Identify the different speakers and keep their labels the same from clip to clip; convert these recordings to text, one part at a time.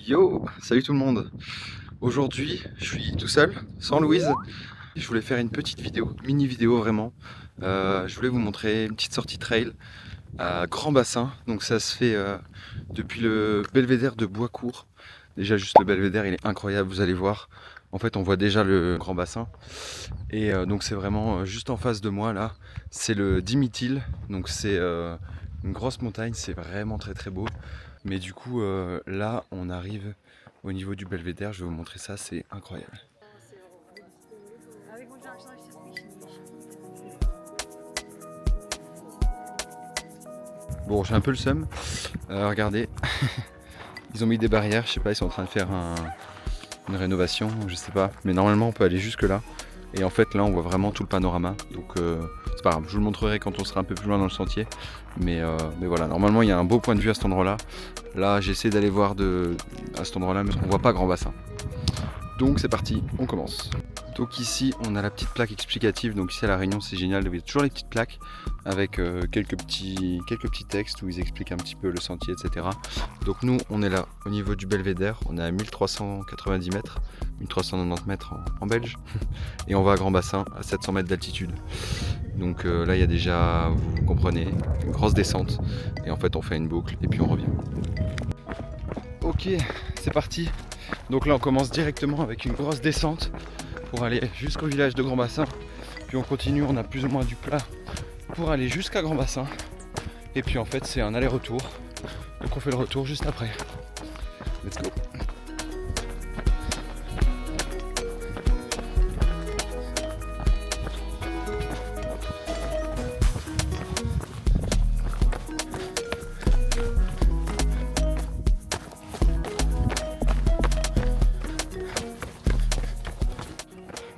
Speaker 1: Yo, salut tout le monde. Aujourd'hui, je suis tout seul, sans Louise. Je voulais faire une petite vidéo, mini vidéo vraiment. Je voulais vous montrer une petite sortie trail à Grand Bassin. Donc ça se fait depuis le belvédère de Boiscourt. Déjà juste le belvédère, il est incroyable, vous allez voir. En fait, on voit déjà le Grand Bassin. Et donc c'est vraiment juste en face de moi là. C'est le Dimitil. Donc c'est une grosse montagne, c'est vraiment très très beau. Mais du coup, là, on arrive au niveau du belvédère. Je vais vous montrer ça, c'est incroyable. Bon, j'ai un peu le seum. Regardez, ils ont mis des barrières. Je sais pas, ils sont en train de faire une rénovation, je sais pas. Mais normalement, on peut aller jusque là. Et en fait, là, on voit vraiment tout le panorama. Donc, c'est pas grave. Je vous le montrerai quand on sera un peu plus loin dans le sentier. Mais voilà, normalement, il y a un beau point de vue à cet endroit-là. Là, j'essaie d'aller voir à cet endroit-là, mais on voit pas Grand Bassin. Donc c'est parti, on commence. Donc ici on a la petite plaque explicative. Donc ici à La Réunion c'est génial, il y a toujours les petites plaques avec quelques petits textes où ils expliquent un petit peu le sentier, etc. Donc nous on est là au niveau du belvédère, on est à 1390 mètres, 1390 mètres en belge. Et on va à Grand Bassin à 700 mètres d'altitude. Donc là il y a déjà, vous comprenez, une grosse descente. Et en fait on fait une boucle et puis on revient. Ok, c'est parti. Donc là on commence directement avec une grosse descente pour aller jusqu'au village de Grand Bassin. Puis on continue, on a plus ou moins du plat pour aller jusqu'à Grand Bassin. Et puis en fait c'est un aller-retour. Donc on fait le retour juste après. Let's go.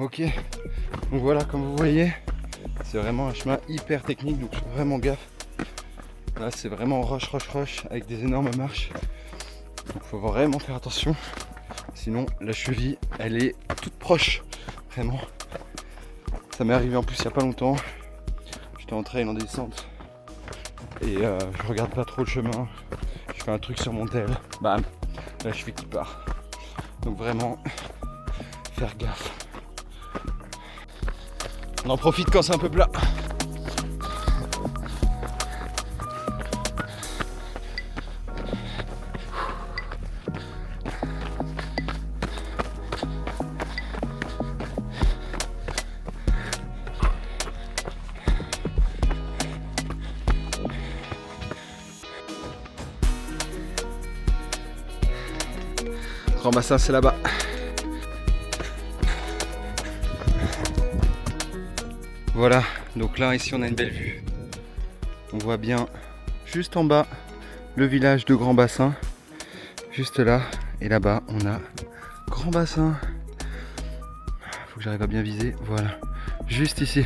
Speaker 1: Ok, donc voilà, comme vous voyez, c'est vraiment un chemin hyper technique, donc je fais vraiment gaffe. Là c'est vraiment roche avec des énormes marches, donc faut vraiment faire attention, sinon la cheville elle est toute proche, vraiment. Ça m'est arrivé en plus il n'y a pas longtemps, j'étais en trail en descente et je regarde pas trop le chemin, je fais un truc sur mon tel, bam, la cheville qui part. Donc vraiment faire gaffe. On en profite quand c'est un peu plat. Grand Bassin, c'est là-bas. Voilà, donc là ici on a une belle vue. On voit bien juste en bas le village de Grand Bassin, juste là, et là-bas on a Grand Bassin. Faut que j'arrive à bien viser, voilà, juste ici.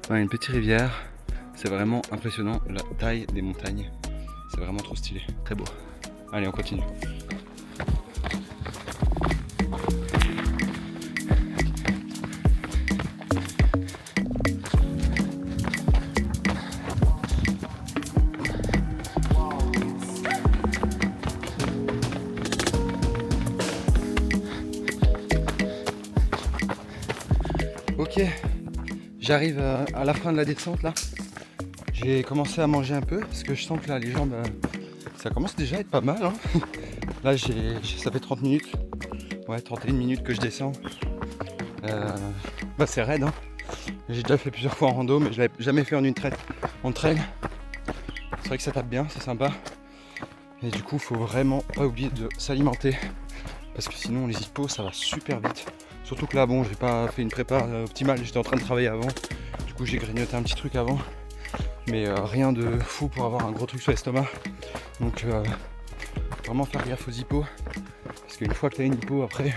Speaker 1: On a une petite rivière, c'est vraiment impressionnant la taille des montagnes, c'est vraiment trop stylé, très beau. Allez, on continue. Ok, j'arrive à la fin de la descente là. J'ai commencé à manger un peu parce que je sens que là les jambes ça commence déjà à être pas mal hein. Là ça fait 30 minutes, ouais 31 minutes que je descends. Bah c'est raide hein. J'ai déjà fait plusieurs fois en rando mais je l'avais jamais fait en trail. C'est vrai que ça tape bien, c'est sympa. Et du coup faut vraiment pas oublier de s'alimenter parce que sinon les hippos ça va super vite. Surtout que là bon j'ai pas fait une prépa optimale, j'étais en train de travailler avant. Du coup j'ai grignoté un petit truc avant. Mais rien de fou pour avoir un gros truc sur l'estomac. Donc vraiment faire gaffe aux hippos. Parce qu'une fois que t'as une hippo après,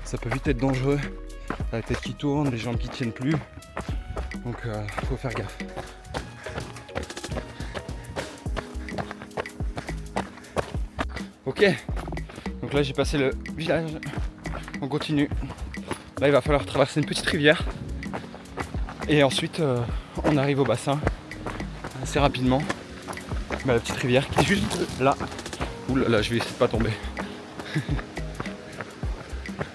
Speaker 1: ça peut vite être dangereux. La tête qui tourne, les jambes qui tiennent plus. Donc faut faire gaffe. Ok, donc là j'ai passé le village. On continue. Là il va falloir traverser une petite rivière. Et ensuite on arrive au bassin assez rapidement. Bah, la petite rivière qui est juste là. Ouh là là, je vais essayer de pas tomber.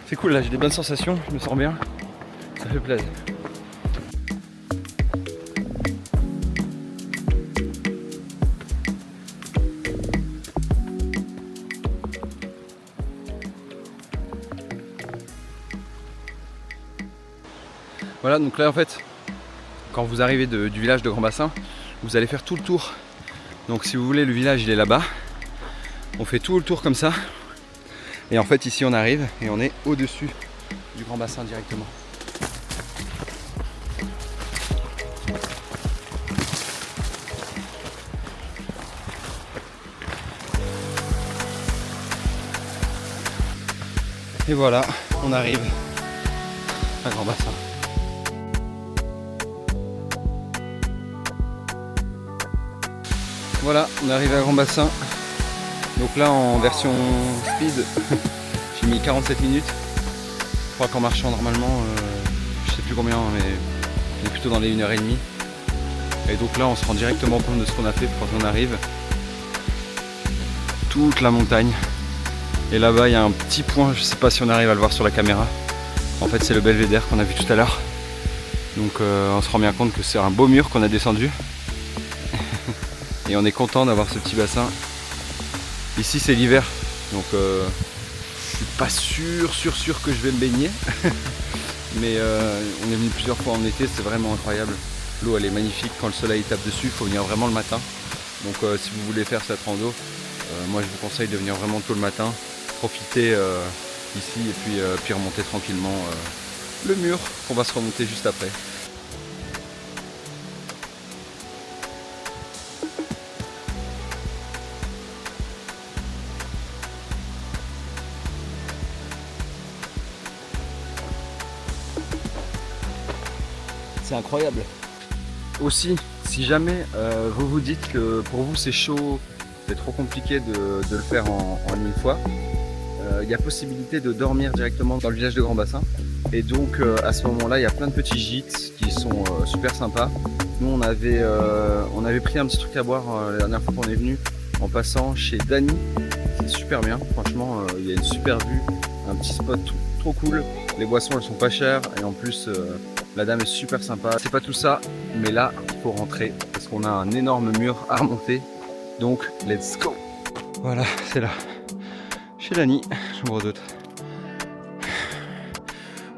Speaker 1: C'est cool là, j'ai des bonnes sensations, je me sens bien, ça fait plaisir. Voilà, donc là en fait, quand vous arrivez du village de Grand Bassin, vous allez faire tout le tour. Donc si vous voulez, le village il est là-bas. On fait tout le tour comme ça. Et en fait ici on arrive et on est au-dessus du Grand Bassin directement. Et voilà, on arrive à Grand Bassin. Voilà, on est arrivé à Grand Bassin. Donc là en version speed, j'ai mis 47 minutes. Je crois qu'en marchant normalement, je sais plus combien, mais on est plutôt dans les 1h30. Et donc là on se rend directement compte de ce qu'on a fait quand on arrive. Toute la montagne. Et là-bas il y a un petit point, je sais pas si on arrive à le voir sur la caméra. En fait c'est le belvédère qu'on a vu tout à l'heure. Donc on se rend bien compte que c'est un beau mur qu'on a descendu. Et on est content d'avoir ce petit bassin. Ici c'est l'hiver, donc je suis pas sûr que je vais me baigner. Mais on est venu plusieurs fois en été, c'est vraiment incroyable. L'eau elle est magnifique, quand le soleil tape dessus, il faut venir vraiment le matin. Donc si vous voulez faire cette rando, moi je vous conseille de venir vraiment tôt le matin, profiter ici et puis remonter tranquillement le mur qu'on va se remonter juste après. C'est incroyable. Aussi, si jamais vous vous dites que pour vous c'est chaud, c'est trop compliqué de le faire en une fois, il y a possibilité de dormir directement dans le village de Grand Bassin. Et donc à ce moment-là, il y a plein de petits gîtes qui sont super sympas. Nous on avait pris un petit truc à boire la dernière fois qu'on est venu en passant chez Dany. C'est super bien, franchement il y a une super vue, un petit spot trop cool. Les boissons elles sont pas chères et en plus la dame est super sympa. C'est pas tout ça, mais là il faut rentrer parce qu'on a un énorme mur à remonter. Donc let's go. Voilà, c'est là. Chez Dany, chambre d'hôte.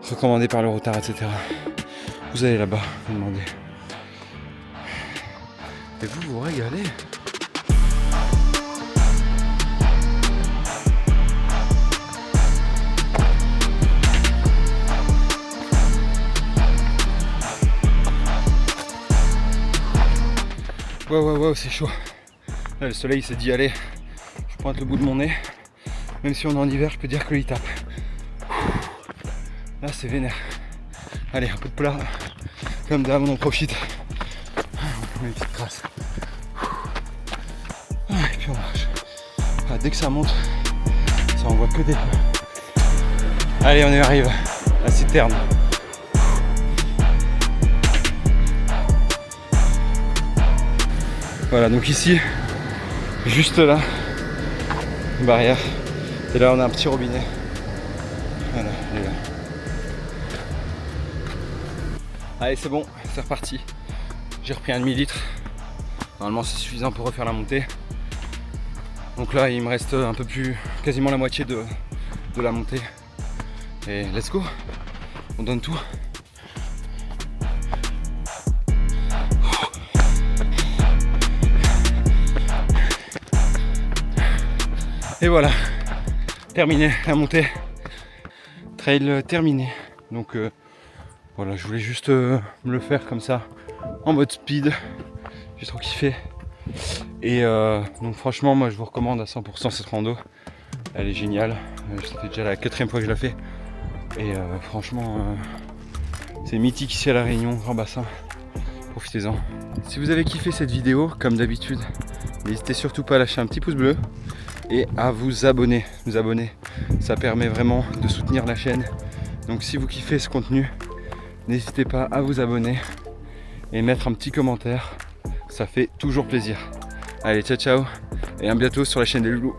Speaker 1: Recommandé par le routard, etc. Vous allez là-bas, vous demandez. Et vous vous régalez. Wow, c'est chaud. Là, le soleil s'est dit allez, je pointe le bout de mon nez. Même si on est en hiver, je peux dire que il tape. Là, c'est vénère. Allez, un peu de plat. Comme d'hab, on en profite. On met une petite trace. Et puis on marche. Ah, dès que ça monte, ça envoie que des feux. Allez, on y arrive. La citerne. Voilà, donc ici, juste là, une barrière. Et là, on a un petit robinet. Voilà, il est là. Allez, c'est bon, c'est reparti. J'ai repris un demi-litre. Normalement, c'est suffisant pour refaire la montée. Donc là, il me reste un peu plus, quasiment la moitié de la montée. Et let's go, on donne tout. Et voilà, terminé la montée, trail terminé. Donc voilà, je voulais juste me le faire comme ça, en mode speed. J'ai trop kiffé. Et donc franchement, moi je vous recommande à 100% cette rando. Elle est géniale. Ça fait déjà la 4e fois que je la fais. Et franchement, c'est mythique ici à La Réunion, Grand Bassin. Profitez-en. Si vous avez kiffé cette vidéo, comme d'habitude, n'hésitez surtout pas à lâcher un petit pouce bleu et à vous abonner. Vous abonner, ça permet vraiment de soutenir la chaîne. Donc si vous kiffez ce contenu, n'hésitez pas à vous abonner et mettre un petit commentaire. Ça fait toujours plaisir. Allez, ciao ciao et à bientôt sur la chaîne des loulous.